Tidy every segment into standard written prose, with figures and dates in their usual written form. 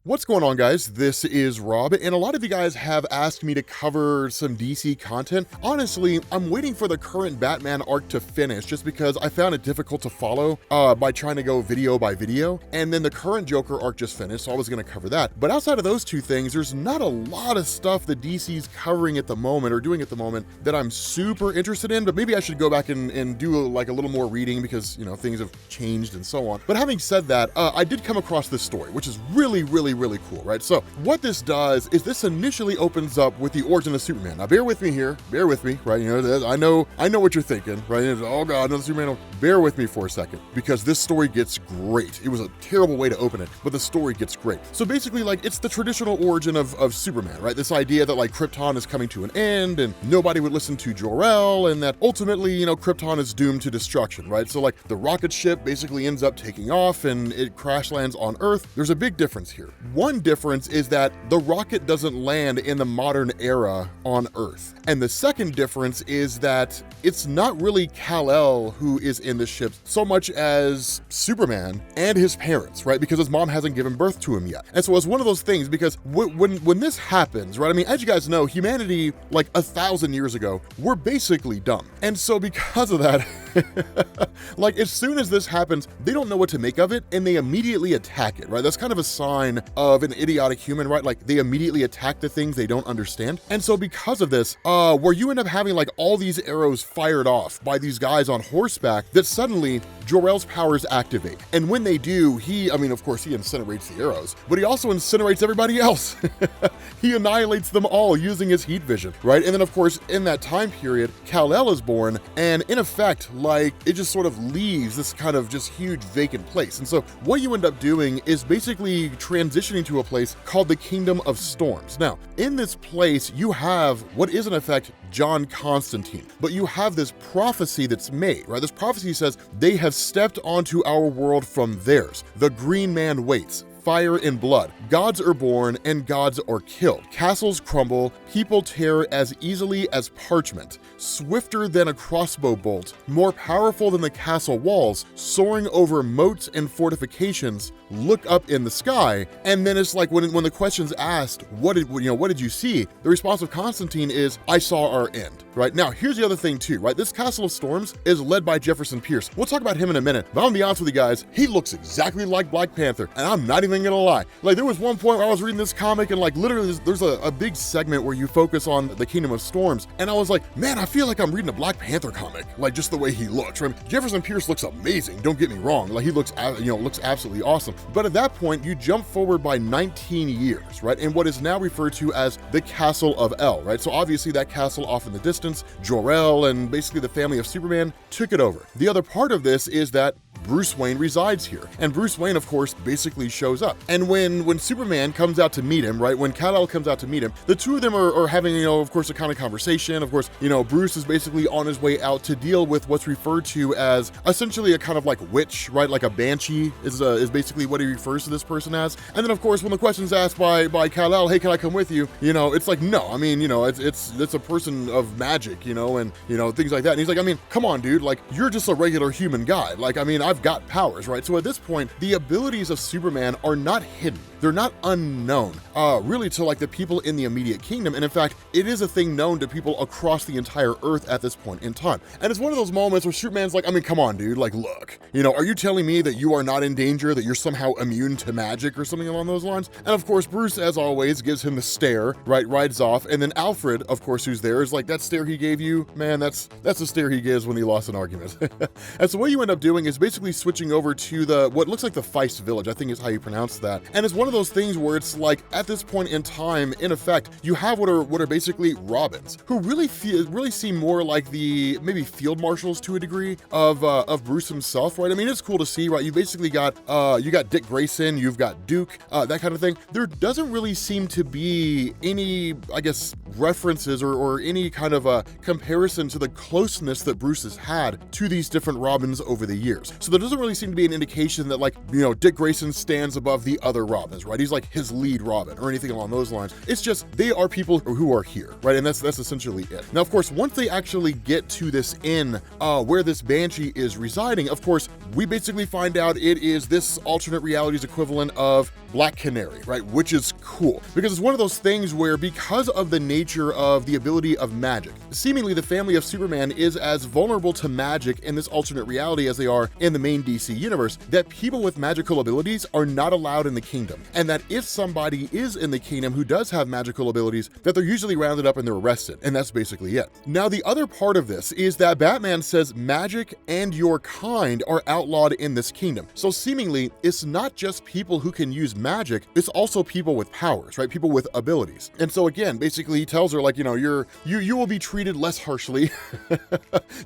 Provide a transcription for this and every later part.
What's going on, guys? This is Rob, and a lot of you guys have asked me to cover some DC content. Honestly, I'm waiting for the current Batman arc to finish just because I found it difficult to follow by trying to go video by video, and then the current Joker arc just finished, so I was going to cover that. But outside of those two things, there's not a lot of stuff that DC's covering at the moment or doing at the moment that I'm super interested in, but maybe I should go back and do like a little more reading because, you know, things have changed and so on. But having said that, I did come across this story, which is really cool, right? So what this does is this initially opens up with the origin of Superman. Now bear with me here, bear with me, right? You know, I know what you're thinking, right? Oh God, another Superman. Bear with me for a second because this story gets great. It was a terrible way to open it, but the story gets great. So basically, like, it's the traditional origin of Superman, right? This idea that like Krypton is coming to an end and nobody would listen to Jor-El, and that ultimately, you know, Krypton is doomed to destruction, right? So like the rocket ship basically ends up taking off and it crash lands on Earth. There's a big difference here. One difference is that the rocket doesn't land in the modern era on Earth. And the second difference is that it's not really Kal-El who is in the ship so much as Superman and his parents, right? Because his mom hasn't given birth to him yet. And so it's one of those things because when this happens, right? I mean, as you guys know, humanity like 1,000 years ago, we're basically dumb. And so because of that, like as soon as this happens, they don't know what to make of it and they immediately attack it, right? That's kind of a sign of an idiotic human, right? Like they immediately attack the things they don't understand. And so because of this, where you end up having like all these arrows fired off by these guys on horseback, that suddenly Jor-El's powers activate. And when they do, of course he incinerates the arrows, but he also incinerates everybody else. He annihilates them all using his heat vision, right? And then of course, in that time period, Kal-El is born, and in effect, like it just sort of leaves this kind of just huge vacant place. And so what you end up doing is basically transitioning to a place called the Kingdom of Storms. Now, in this place, you have what is in effect John Constantine, but you have this prophecy that's made, right? This prophecy says they have stepped onto our world from theirs. The Green Man waits. Fire and blood. Gods are born and gods are killed. Castles crumble, people tear as easily as parchment. Swifter than a crossbow bolt, more powerful than the castle walls, soaring over moats and fortifications, look up in the sky. And then it's like when the question's asked, what did you see? The response of Constantine is, I saw our end, right? Now, here's the other thing too, right? This Castle of Storms is led by Jefferson Pierce. We'll talk about him in a minute, but I'm gonna be honest with you guys, he looks exactly like Black Panther, and I'm not even gonna lie. Like there was one point where I was reading this comic and like literally there's a big segment where you focus on the Kingdom of Storms, and I was like, man, I feel like I'm reading a Black Panther comic, like just the way he looks, right? Jefferson Pierce looks amazing, don't get me wrong, like he looks absolutely awesome. But at that point, you jump forward by 19 years, right? In what is now referred to as the Castle of El, right? So obviously that castle off in the distance, Jor-El and basically the family of Superman took it over. The other part of this is that Bruce Wayne resides here. And Bruce Wayne, of course, basically shows up. And when Superman comes out to meet him, right, when Kal-El comes out to meet him, the two of them are having, of course, a kind of conversation. Of course, Bruce is basically on his way out to deal with what's referred to as essentially a kind of like witch, right? Like a banshee is basically what he refers to this person as. And then, of course, when the question's asked by Kal-El, hey, can I come with you? It's like, no, I mean, it's a person of magic, and, things like that. And he's like, I mean, come on, dude, like, you're just a regular human guy. Like, I mean, I've got powers, right? So at this point, the abilities of Superman are not hidden. They're not unknown, really, to like the people in the immediate kingdom. And in fact, it is a thing known to people across the entire Earth at this point in time. And it's one of those moments where Superman's like, I mean, come on, dude, like, look, are you telling me that you are not in danger, that you're somehow immune to magic or something along those lines? And of course, Bruce, as always, gives him the stare, right, rides off. And then Alfred, of course, who's there, is like, that stare he gave you, man, that's the stare he gives when he lost an argument. And so what you end up doing is basically switching over to what looks like the Feist Village, I think is how you pronounce that. And it's one of those things where it's like, at this point in time, in effect, you have what are basically Robins, who really seem more like the maybe field marshals to a degree of Bruce himself, right? I mean, it's cool to see, right? You basically got you got Dick Grayson, you've got Duke, that kind of thing. There doesn't really seem to be any, I guess, references or any kind of a comparison to the closeness that Bruce has had to these different Robins over the years. So there doesn't really seem to be an indication that, like, Dick Grayson stands above the other Robins, right? He's like his lead Robin or anything along those lines. It's just they are people who are here, right? And that's essentially it. Now, of course, once they actually get to this inn where this Banshee is residing, of course, we basically find out it is this alternate reality's equivalent of Black Canary, right? Which is cool because it's one of those things where, because of the nature of the ability of magic, seemingly the family of Superman is as vulnerable to magic in this alternate reality as they are in the main DC universe, that people with magical abilities are not allowed in the kingdom. And that if somebody is in the kingdom who does have magical abilities, that they're usually rounded up and they're arrested. And that's basically it. Now, the other part of this is that Batman says magic and your kind are outlawed in this kingdom. So seemingly, it's not just people who can use magic, it's also people with powers, right? People with abilities. And so again, basically he tells her, like, you know, you will be treated less harshly.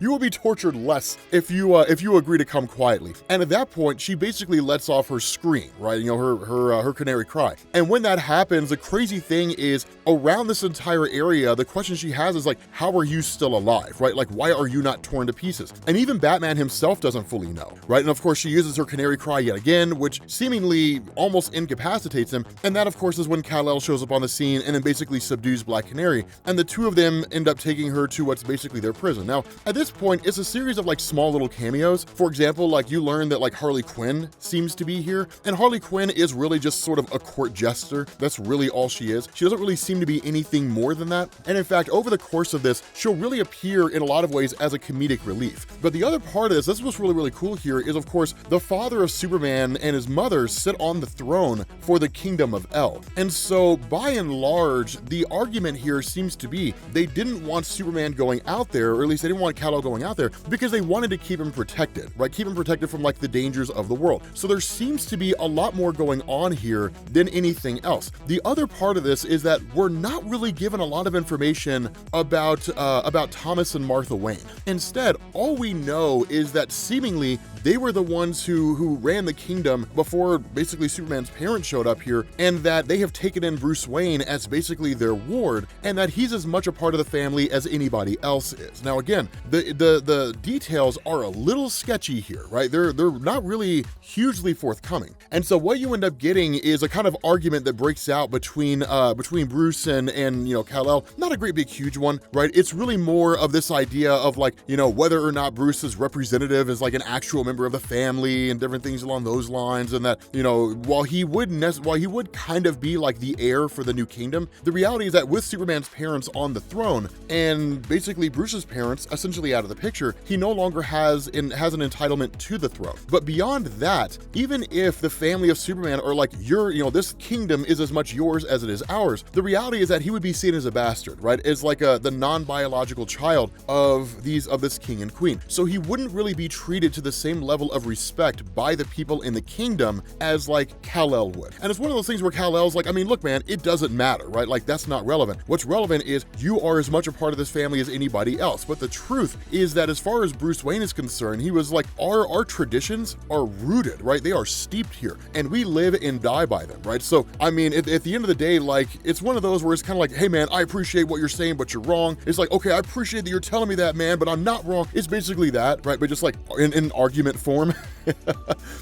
You will be tortured less if you agree to come quietly. And at that point, she basically lets off her scream, right? You know, her canary cry. And when that happens, the crazy thing is, around this entire area, the question she has is like, how are you still alive, right? Like, why are you not torn to pieces? And even Batman himself doesn't fully know, right? And of course, she uses her canary cry yet again, which seemingly almost incapacitates him. And that, of course, is when Kal-El shows up on the scene and then basically subdues Black Canary. And the two of them end up taking her to what's basically their prison. Now, at this point, it's a series of like small little cameos. For example, like you learn that like Harley Quinn seems to be here, and Harley Quinn is really just sort of a court jester. That's really all she is. She doesn't really seem to be anything more than that. And in fact, over the course of this, she'll really appear in a lot of ways as a comedic relief. But the other part of this is what's really, really cool here is, of course, the father of Superman and his mother sit on the throne for the kingdom of El. And so by and large, the argument here seems to be they didn't want Superman going out there, or at least they didn't want Kal-El going out there, because they wanted to keep him protected, right? Keep him protected from like the dangers of the world. So there seems to be a lot more going on here than anything else. The other part of this is that we're not really given a lot of information about Thomas and Martha Wayne. Instead, all we know is that seemingly they were the ones who ran the kingdom before basically Superman's parents showed up here, and that they have taken in Bruce Wayne as basically their ward, and that he's as much a part of the family as anybody else is. Now again, the details are a little sketchy here, right? They're not really hugely forthcoming. And so what you end up getting is a kind of argument that breaks out between Bruce and you know, Kal-El. Not a great big huge one, right? It's really more of this idea of like, you know, whether or not Bruce's representative is like an actual member of the family and different things along those lines, and that, you know, while he would kind of be like the heir for the new kingdom, the reality is that with Superman's parents on the throne and basically Bruce's parents essentially out of the picture, he no longer has an entitlement to the throne. But beyond that, even if the family of Superman are like, this kingdom is as much yours as it is ours, the reality is that he would be seen as a bastard, right? As like the non-biological child of this king and queen. So he wouldn't really be treated to the same level of respect by the people in the kingdom as like Kal-El would. And it's one of those things where Kal-El's like, I mean, look, man, it doesn't matter, right? Like, that's not relevant. What's relevant is you are as much a part of this family as anybody else. But the truth is that as far as Bruce Wayne is concerned, he was like, our traditions are rooted, right? They are steeped here, and we live and die by them, right? So, I mean, at the end of the day, like, it's one of those where it's kind of like, hey, man, I appreciate what you're saying, but you're wrong. It's like, okay, I appreciate that you're telling me that, man, but I'm not wrong. It's basically that, right? But just like in argument form.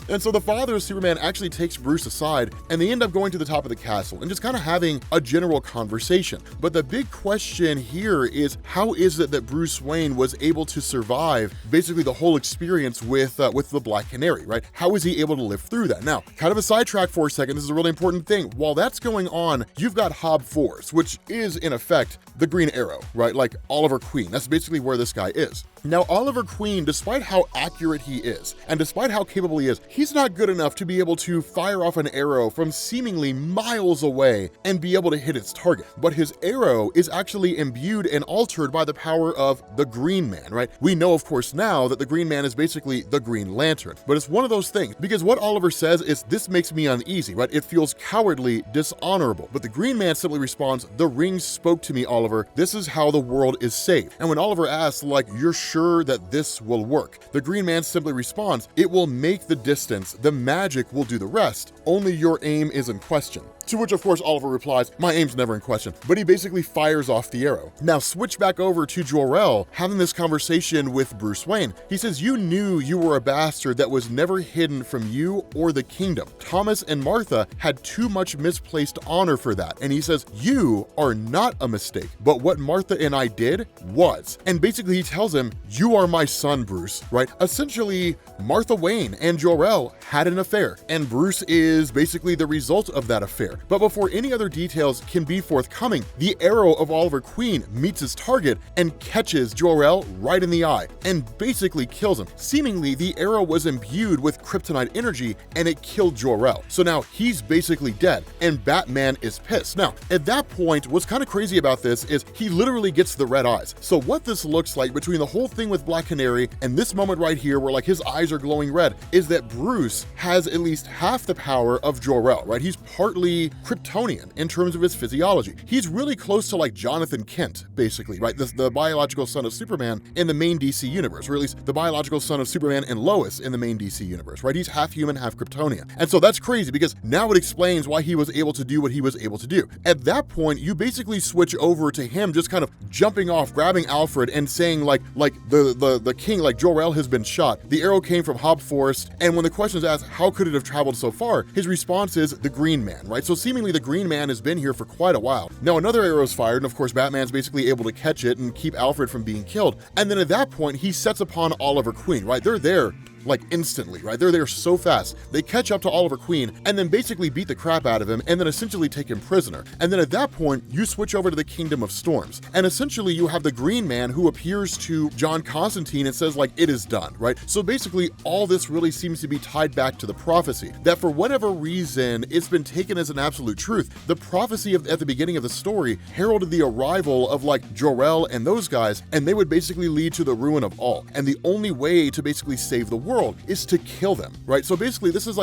And so the father of Superman actually takes Bruce aside, and they end up going to the top of the castle and just kind of having a general conversation. But the big question here is, how is it that Bruce Wayne was able to survive basically the whole experience with the Black Canary, right? How is he able to live through that? Now, kind of a sidetrack for a second, this is a really important thing. While that's going on, you've got Hob Force, which is in effect the Green Arrow, right? Like Oliver Queen. That's basically where this guy is. Now, Oliver Queen, despite how accurate he is, and despite how capable he is, he's not good enough to be able to fire off an arrow from seemingly miles away and be able to hit its target. But his arrow is actually imbued and altered by the power of the Green Man, right? We know, of course, now that the Green Man is basically the Green Lantern, but it's one of those things, because what Oliver says is, this makes me uneasy, right? It feels cowardly, dishonorable. But the Green Man simply responds, the ring spoke to me, Oliver. This is how the world is saved. And when Oliver asks, like, you're sure that this will work? The Green Man simply responds, it will make the distance. The magic will do the rest. Only your aim is in question. To which, of course, Oliver replies, my aim's never in question. But he basically fires off the arrow. Now, switch back over to Jor-El having this conversation with Bruce Wayne. He says, you knew you were a bastard that was never hidden from you or the kingdom. Thomas and Martha had too much misplaced honor for that. And he says, you are not a mistake, but what Martha and I did was. And basically he tells him, you are my son, Bruce, right? Essentially, Martha Wayne and Jor-El had an affair, and Bruce is basically the result of that affair. But before any other details can be forthcoming, the arrow of Oliver Queen meets his target and catches Jor-El right in the eye and basically kills him. Seemingly, the arrow was imbued with kryptonite energy and it killed Jor-El. So now he's basically dead and Batman is pissed. Now, at that point, what's kind of crazy about this is he literally gets the red eyes. So what this looks like between the whole thing with Black Canary and this moment right here where like his eyes are glowing red is that Bruce has at least half the power of Jor-El, right? He's partly Kryptonian in terms of his physiology. He's really close to like Jonathan Kent, basically, right? The biological son of Superman in the main DC universe, or at least the biological son of Superman and Lois in the main DC universe, right? He's half human, half Kryptonian. And so that's crazy because now it explains why he was able to do what he was able to do. At that point, you basically switch over to him just kind of jumping off, grabbing Alfred and saying like the king, like Jor-El has been shot. The arrow came from Hob Forest. And when the question is asked, how could it have traveled so far? His response is the Green Man, right? So seemingly the Green Man has been here for quite a while. Now another arrow is fired, and of course Batman's basically able to catch it and keep Alfred from being killed. And then at that point, he sets upon Oliver Queen, right? They're there like instantly, right? They're there so fast. They catch up to Oliver Queen and then basically beat the crap out of him and then essentially take him prisoner. And then at that point, you switch over to the Kingdom of Storms. And essentially you have the Green Man who appears to John Constantine and says like, it is done, right? So basically all this really seems to be tied back to the prophecy that for whatever reason, it's been taken as an absolute truth. The prophecy at the beginning of the story heralded the arrival of like Jor-El and those guys, and they would basically lead to the ruin of all. And the only way to basically save the world is to kill them, right? So basically this is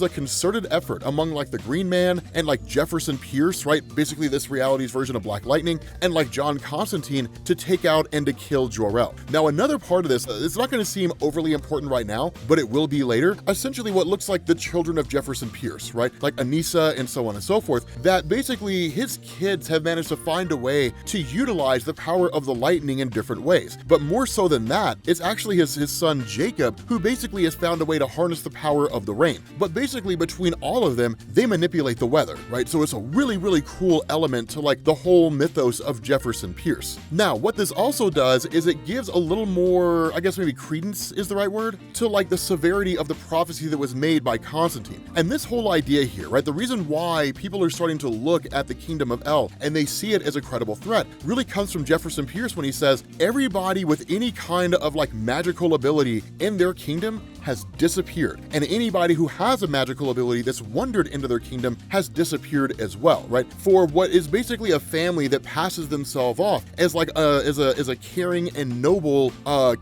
a concerted effort among like the Green Man and like Jefferson Pierce, right? Basically this reality's version of Black Lightning and like John Constantine to take out and to kill Jor-El. Now another part of this, it's not going to seem overly important right now, but it will be later. Essentially what looks like the children of Jefferson Pierce, right? Like Anissa and so on and so forth, that basically his kids have managed to find a way to utilize the power of the lightning in different ways. But more so than that, it's actually his son Jacob who basically has found a way to harness the power of the rain. But basically between all of them, they manipulate the weather, right? So it's a really, really cool element to like the whole mythos of Jefferson Pierce. Now, what this also does is it gives a little more, I guess maybe credence is the right word, to like the severity of the prophecy that was made by Constantine. And this whole idea here, right? The reason why people are starting to look at the Kingdom of El and they see it as a credible threat really comes from Jefferson Pierce when he says, everybody with any kind of like magical ability in their kingdom has disappeared, and anybody who has a magical ability that's wandered into their kingdom has disappeared as well, right? For what is basically a family that passes themselves off as like as a caring and noble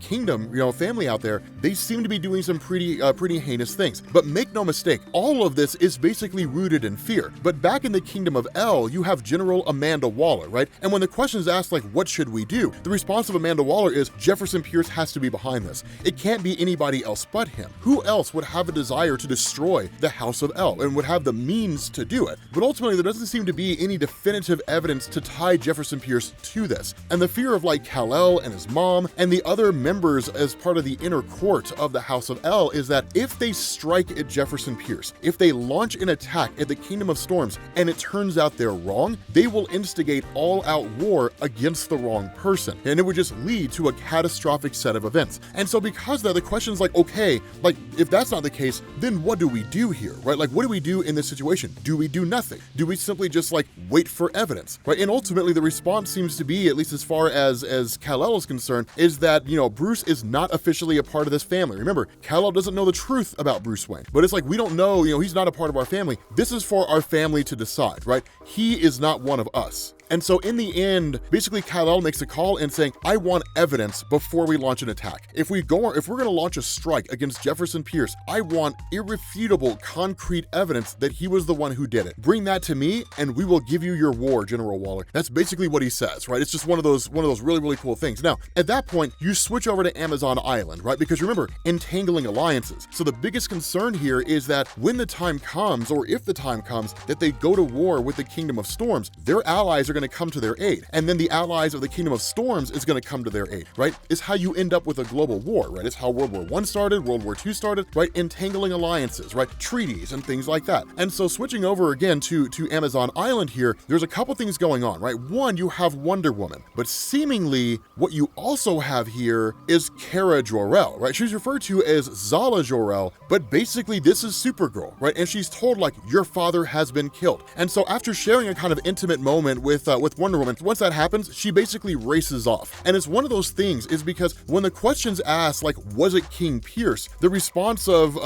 kingdom, you know, family out there, they seem to be doing some pretty heinous things. But make no mistake, all of this is basically rooted in fear. But back in the Kingdom of El, you have General Amanda Waller, right? And when the question is asked like, what should we do? The response of Amanda Waller is Jefferson Pierce has to be behind this. It can't be anybody else but him. Who else would have a desire to destroy the House of El and would have the means to do it? But ultimately, there doesn't seem to be any definitive evidence to tie Jefferson Pierce to this. And the fear of like Kal-El and his mom and the other members as part of the inner court of the House of El is that if they strike at Jefferson Pierce, if they launch an attack at the Kingdom of Storms and it turns out they're wrong, they will instigate all-out war against the wrong person. And it would just lead to a catastrophic set of events. And so because of that, the question's like, okay, like if that's not the case, then what do we do here, right? Like what do we do in this situation? Do we do nothing? Do we simply just like wait for evidence, right? And ultimately the response seems to be, at least as far as Kal-El is concerned, is that, you know, Bruce is not officially a part of this family. Remember, Kal-El doesn't know the truth about Bruce Wayne, but it's like, we don't know, you know, he's not a part of our family. This is for our family to decide, right? He is not one of us. And so in the end, basically Kal-El makes a call and saying, I want evidence before we launch an attack. If we're gonna launch a strike against Jefferson Pierce, I want irrefutable, concrete evidence that he was the one who did it. Bring that to me and we will give you your war, General Waller. That's basically what he says, right? It's just one of those really, really cool things. Now, at that point, you switch over to Amazon Island, right? Because remember, entangling alliances. So the biggest concern here is that when the time comes, or if the time comes, that they go to war with the Kingdom of Storms, their allies are going to come to their aid. And then the allies of the Kingdom of Storms is going to come to their aid, right? It's how you end up with a global war, right? It's how World War I started, World War II started, right? Entangling alliances, right? Treaties and things like that. And so switching over again to Amazon Island here, there's a couple things going on, right? One, you have Wonder Woman, but seemingly what you also have here is Kara Jor-El, right? She's referred to as Zala Jor-El, but basically this is Supergirl, right? And she's told like, your father has been killed. And so after sharing a kind of intimate moment with Wonder Woman, once that happens, she basically races off. And it's one of those things is because when the question's asked, like, was it King Pierce? The response of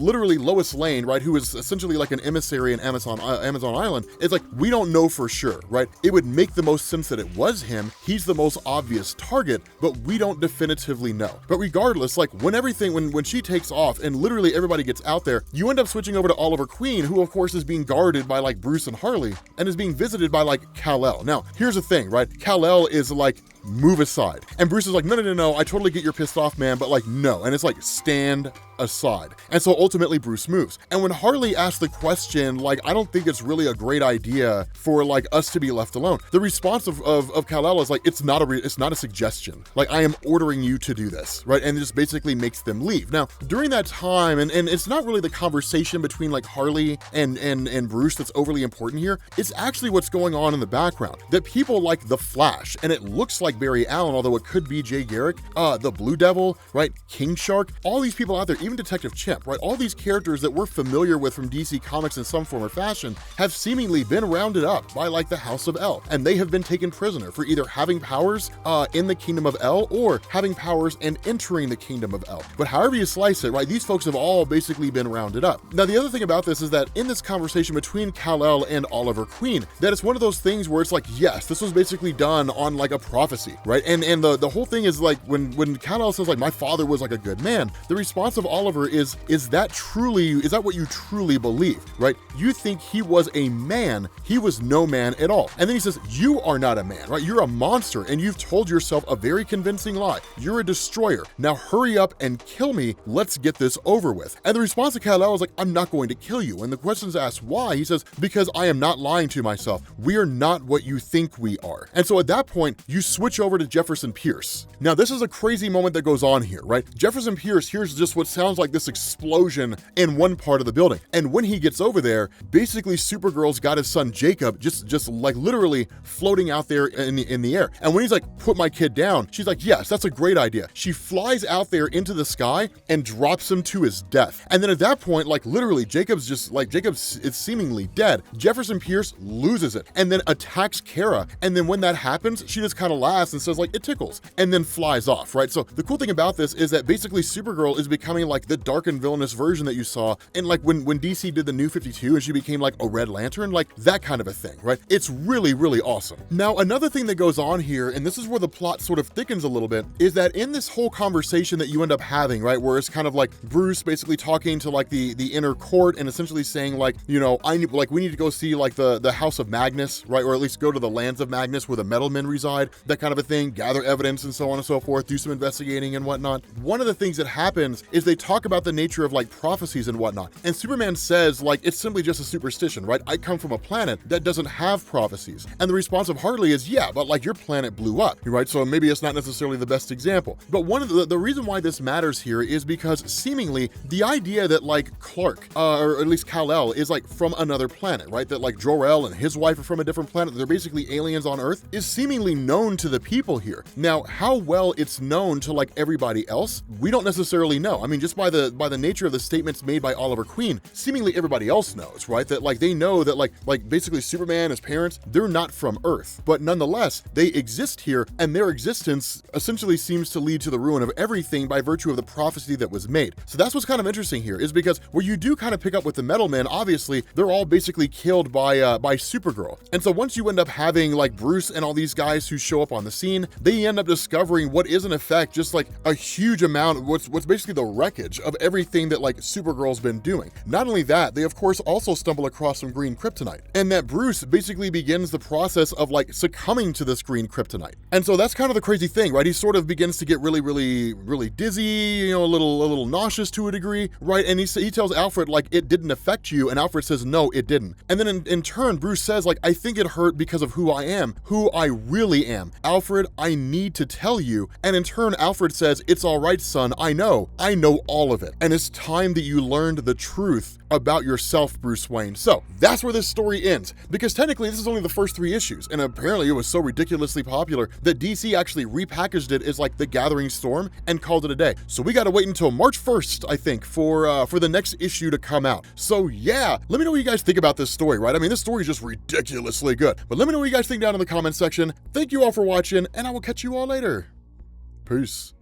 literally Lois Lane, right? Who is essentially like an emissary in Amazon Island, is like, we don't know for sure, right? It would make the most sense that it was him. He's the most obvious target, but we don't definitively know. But regardless, like when she takes off and literally everybody gets out there, you end up switching over to Oliver Queen, who of course is being guarded by like Bruce and Harley and is being visited by like Kal-El. Now, here's the thing, right? Kal-El is like, move aside. And Bruce is like, no, I totally get you're pissed off, man, but like, no. And it's like, stand aside. And so ultimately Bruce moves. And when Harley asked the question, like, I don't think it's really a great idea for like us to be left alone, the response of Kal-El is like, it's not a suggestion. Like, I am ordering you to do this, right? And it just basically makes them leave. Now, during that time, and it's not really the conversation between like Harley and Bruce that's overly important here. It's actually what's going on in the background. That people like the Flash, and it looks like Barry Allen, although it could be Jay Garrick, the Blue Devil, right? King Shark, all these people out there, even Detective Chimp, right? All these characters that we're familiar with from DC Comics in some form or fashion have seemingly been rounded up by like the House of El, and they have been taken prisoner for either having powers in the Kingdom of El or having powers and entering the Kingdom of El. But however you slice it, right? These folks have all basically been rounded up. Now, the other thing about this is that in this conversation between Kal-El and Oliver Queen, that it's one of those things where it's like, yes, this was basically done on like a prophecy, right? And the whole thing is like when Kal-El says like, my father was like a good man, the response of Oliver is that what you truly believe, right? You think he was a man, he was no man at all. And then he says, you are not a man, right? You're a monster and you've told yourself a very convincing lie. You're a destroyer. Now hurry up and kill me. Let's get this over with. And the response of Kal-El is like, I'm not going to kill you. When the question's asked why, he says, because I am not lying to myself. We are not what you think we are. And so at that point, you switch over to Jefferson Pierce. Now, this is a crazy moment that goes on here, right? Jefferson Pierce hears just what sounds like this explosion in one part of the building. And when he gets over there, basically Supergirl's got his son Jacob just like literally floating out there in the air. And when he's like, put my kid down, she's like, yes, that's a great idea. She flies out there into the sky and drops him to his death. And then at that point, like literally Jacob's is seemingly dead. Jefferson Pierce loses it and then attacks Kara. And then when that happens, she just kind of laughs and says like, it tickles, and then flies off, right? So the cool thing about this is that basically Supergirl is becoming like the dark and villainous version that you saw in like when DC did the New 52 and she became like a Red Lantern, like that kind of a thing, right? It's really, really awesome. Now, another thing that goes on here, and this is where the plot sort of thickens a little bit, is that in this whole conversation that you end up having, right, where it's kind of like Bruce basically talking to like the inner court and essentially saying like, you know, we need to go see like the House of Magnus, right? Or at least go to the lands of Magnus where the metal men reside, that kind of a thing, gather evidence and so on and so forth, do some investigating and whatnot. One of the things that happens is they talk about the nature of like prophecies and whatnot. And Superman says like, it's simply just a superstition, right? I come from a planet that doesn't have prophecies. And the response of Harley is, yeah, but like your planet blew up, right? So maybe it's not necessarily the best example. But one of the reason why this matters here is because seemingly the idea that like Clark, or at least Kal-El, is like from another planet, right? That like Jor-El and his wife are from a different planet, they're basically aliens on Earth, is seemingly known to the people here. Now, how well it's known to like everybody else, we don't necessarily know. I mean, just by the nature of the statements made by Oliver Queen, seemingly everybody else knows, right? That like they know that like basically Superman, his parents, they're not from Earth, but nonetheless, they exist here, and their existence essentially seems to lead to the ruin of everything by virtue of the prophecy that was made. So that's what's kind of interesting here, is because where you do kind of pick up with the Metal Men, obviously, they're all basically killed by Supergirl. And so once you end up having like Bruce and all these guys who show up on the scene, they end up discovering what is in effect just like a huge amount of what's basically the wreckage of everything that like Supergirl's been doing. Not only that, they of course also stumble across some green kryptonite, and that Bruce basically begins the process of like succumbing to this green kryptonite. And so that's kind of the crazy thing, right? He sort of begins to get really dizzy, you know, a little nauseous to a degree, right? And he tells Alfred like it didn't affect you, and Alfred says no, it didn't. And then in turn, Bruce says like, I think it hurt because of who I am, who I really am. Alfred, I need to tell you. And in turn, Alfred says, it's all right, son, I know all of it. And it's time that you learned the truth about yourself, Bruce Wayne. So that's where this story ends, because technically this is only the first 3 issues, and apparently it was so ridiculously popular that DC actually repackaged it as like The Gathering Storm and called it a day. So we gotta wait until March 1st, I think, for the next issue to come out. So yeah, let me know what you guys think about this story, right? I mean, this story is just ridiculously good, but let me know what you guys think down in the comment section. Thank you all for watching, and I will catch you all later. Peace.